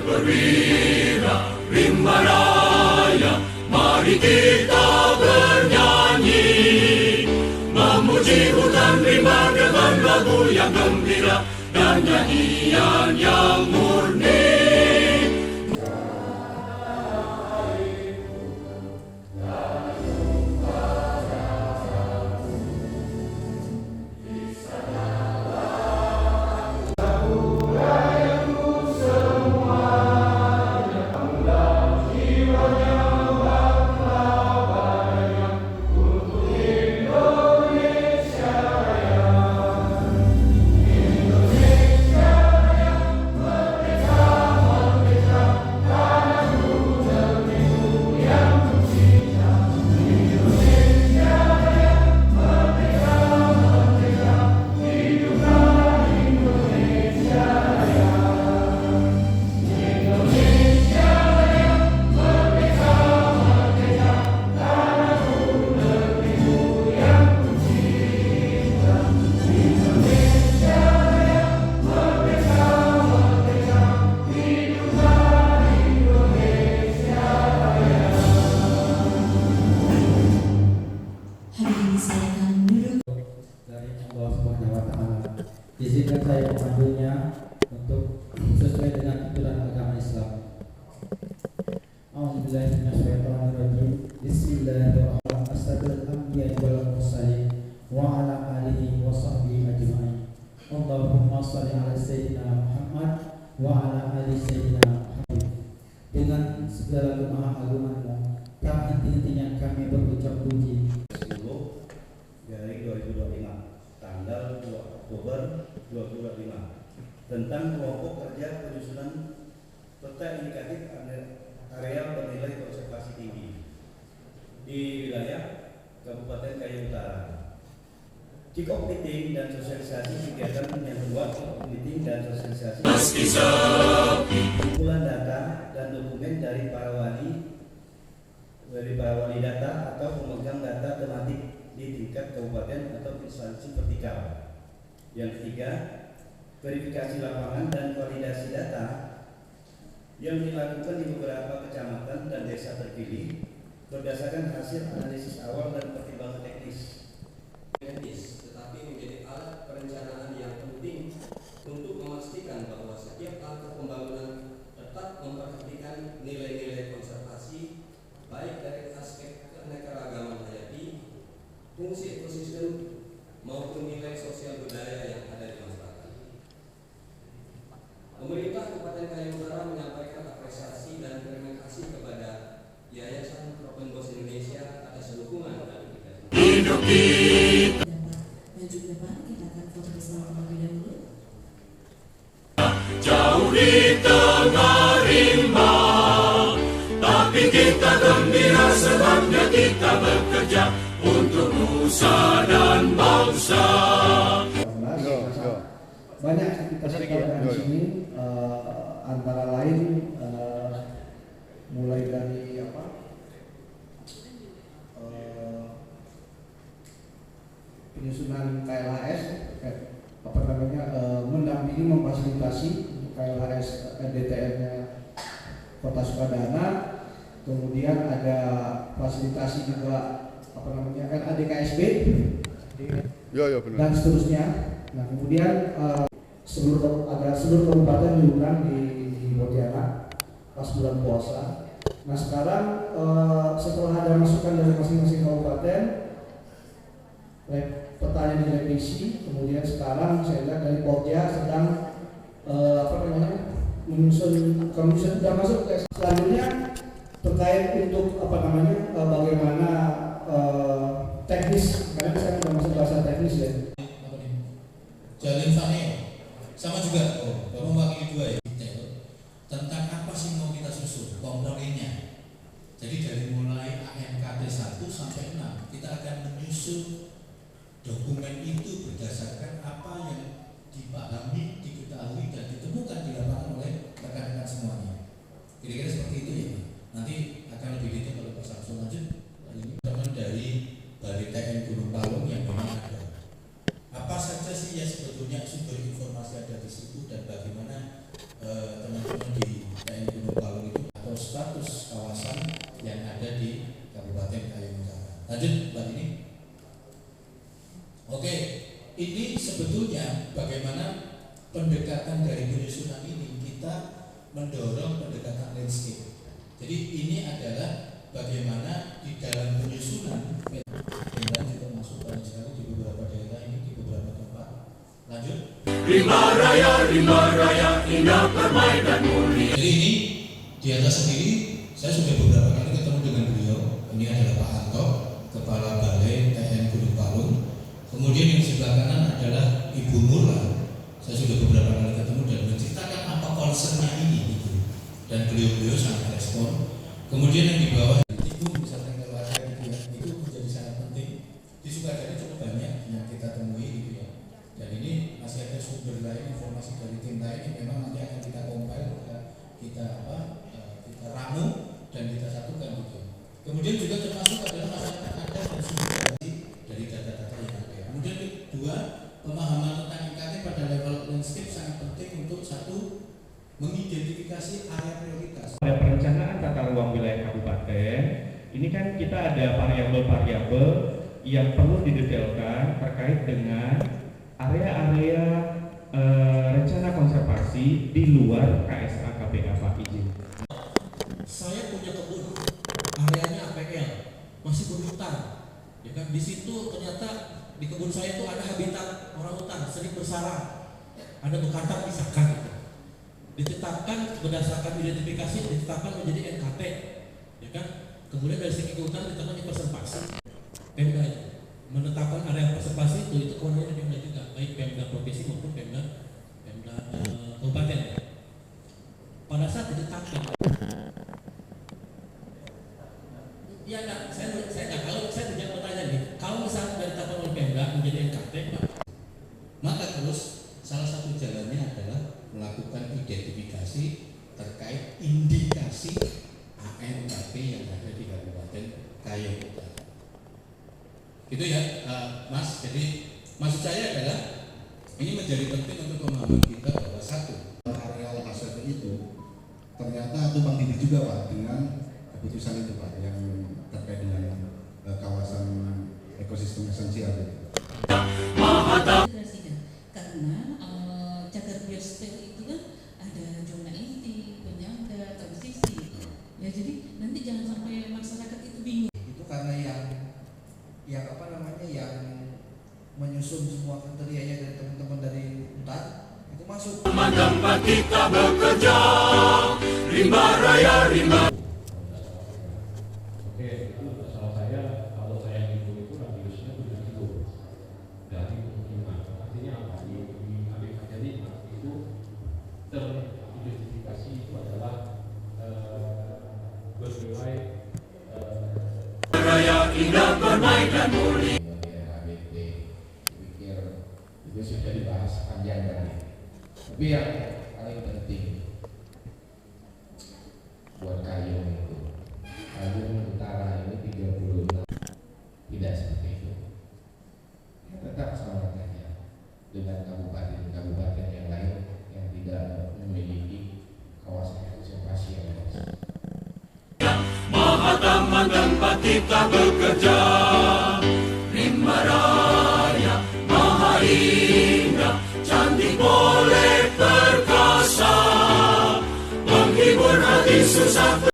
perwira rimba raya, mari kita bernyanyi, memuji hutan rimba dengan lagu yang gembira dan nyanyian yang murni. Izinkan saya mengambilnya untuk sesuai dengan aturan agama Islam. A'udzubillahiminasyaitonirrajim. Bismillahirrahmanirrahim. Astagfirul anbiya wal mursalin wa ala alihi wa sahbihi ajma'in. Allahumma shalli ala sayyidina Muhammad wa ala ali sayyidina Muhammad. Dengan segala kemaha-agungan-Mu, tak henti-hentinya kami berucap puji. 10 dari 2025 tanggal 2 Oktober 2025 tentang kelompok kerja penyusunan peta indikatif areal bernilai konservasi tinggi di wilayah Kabupaten Kayu Utara. Kick-off meeting dan sosialisasi kegiatan yang kedua, meeting dan sosialisasi kumpulan data dan dokumen dari para wali data atau pemegang data tematik di tingkat kabupaten atau instansi vertikal. Yang ketiga, verifikasi lapangan dan validasi data yang dilakukan di beberapa kecamatan dan desa terpilih berdasarkan hasil analisis awal dan pertimbangan teknis, tetapi menjadi alat perencanaan yang penting untuk memastikan bahwa setiap langkah pembangunan tetap memperhatikan nilai-nilai konservasi baik dari aspek keanekaragaman hayati, fungsi ekosistem maupun nilai sosial budaya yang ada di masyarakat. Pemerintah Kabupaten Kayu Utara menyampaikan apresiasi dan terima kasih kepada Yayasan Propen Bos Indonesia atas dukungan dan Hidup kita. Maju ke depan, kita akan foto bersama terlebih dahulu. Jauh di tengah rimba, tapi kita gembira sebabnya kita bekerja untuk nusa dan bangsa. Banyak aktivitas kita di sini, antara lain mulai dari penyusunan KLHS, mendampingi memfasilitasi KLHS DTR-nya Kota Sukadana, kemudian ada fasilitasi juga RADKSB dan seterusnya. Nah, kemudian seluruh kabupaten liburan di Pontianak pas bulan puasa. Nah, sekarang setelah ada masukan dari masing-masing kabupaten, petanya direvisi, kemudian sekarang saya lihat dari Pokja sedang menyusun sudah masuk ke selanjutnya terkait untuk bagaimana teknis, karena saya sudah masuk bahasa teknis ya. Jalin Faneo sama juga, kamu wakili dua ya, detail tentang apa sih mau kita susun komponennya. Jadi dari mulai ANKT 1 sampai 6 kita akan menyusun dokumen itu berdasarkan apa yang dipahami, diketahui dan ditemukan di lapangan oleh rekan-rekan semuanya. Kira-kira seperti itu ya. Nanti akan lebih detail oleh Pak Samsul lanjut. Ini teman dari Balai TN Gunung Palung yang memang ada. Apa saja sih yang sebetulnya sumber informasi ada di situ dan bagaimana teman-teman di TN Oke, ini sebetulnya bagaimana pendekatan dari penyusunan ini kita mendorong pendekatan landscape. Jadi ini adalah bagaimana di dalam penyusunan kita juga masuk banyak sekali di beberapa daerah ini, di beberapa tempat. Lanjut. Rimba raya, indah permainan murni. Jadi ini di atas sendiri saya sudah beberapa kali ketemu dengan beliau. Ini adalah Pak Anto, Kepala Balai TN Gunung Palung. Kemudian yang sebelah kanan adalah Ibu Murla. Saya sudah beberapa kali ketemu dan menceritakan apa concernnya ini gitu. Dan beliau sangat respon. Kemudian yang di bawah itu misalkan keluarga gitu ya, itu menjadi sangat penting. Di Sukadana cukup banyak yang kita temui gitu ya. Dan ini masih ada sumber lain, informasi dari tim lain yang memang nanti akan kita compile, kita ramu dan kita satukan gitu. Kemudian juga termasuk adalah masyarakat adat dan sumber dari data-data yang ada. Kemudian kedua, pemahaman tentang IKT pada level landscape sangat penting untuk satu mengidentifikasi area prioritas. Pada perencanaan tata ruang wilayah kabupaten, ini kan kita ada variabel-variabel yang perlu didetailkan terkait dengan area-area rencana konservasi di luar KSA KPA Pak izin. Saya punya kebun, areanya APL, masih berhutan, ya kan? Di situ ternyata di kebun saya itu ada habitat orang hutan, sering bersarang, ada bekantan misalkan, gitu. Ditetapkan berdasarkan identifikasi, ditetapkan menjadi NKT, ya kan? Kemudian dari segi kehutanan ditetapkan konservasi, Pemda itu menetapkan area konservasi itu kewenangan Pemda juga, baik Pemda provinsi maupun Pemda kabupaten. Pada saat ditetapkan, ya enggak, saya nggak tahu, saya tidak bertanya nih, kalau misalnya ditetapkan oleh Pemda menjadi NKT, maka terus salah satu jalannya adalah melakukan identifikasi terkait indikasi ANKT yang ada di Kabupaten Kayong Utara. Itu ya, Mas. Jadi maksud saya adalah ini menjadi penting untuk pemahaman kita bahwa satu areal aset itu ternyata tumpang tindih juga Pak dengan keputusan itu Pak yang terkait dengan kawasan ekosistem esensial itu. Karena cagar biosfer itu kan ada zona inti, penyangga, transisi. Ya jadi nanti jangan sampai masyarakat itu bingung. Itu karena yang menyusun semua kriterianya dari teman-teman dari hutan itu masuk. Tempat kita bekerja, rimba raya. Oke, itu salah saya, kalau saya hitung itu radiusnya 7 kilo dari pemukiman. Artinya apa? Di ABK 5 itu teridentifikasi itu adalah bernilai Raya indah permainan murni. Itu sudah dibahas panjang tadi. Tapi yang paling penting buat Kayong itu, Kayong Utara ini 36, tidak seperti itu. Tetap sama saja dengan kabupaten-kabupaten yang lain yang tidak memiliki kawasan konservasi yang luas. Maha taman tempat kita bekerja, rimba raya, maha indah, cantik boleh perkasa, menghibur hati susah.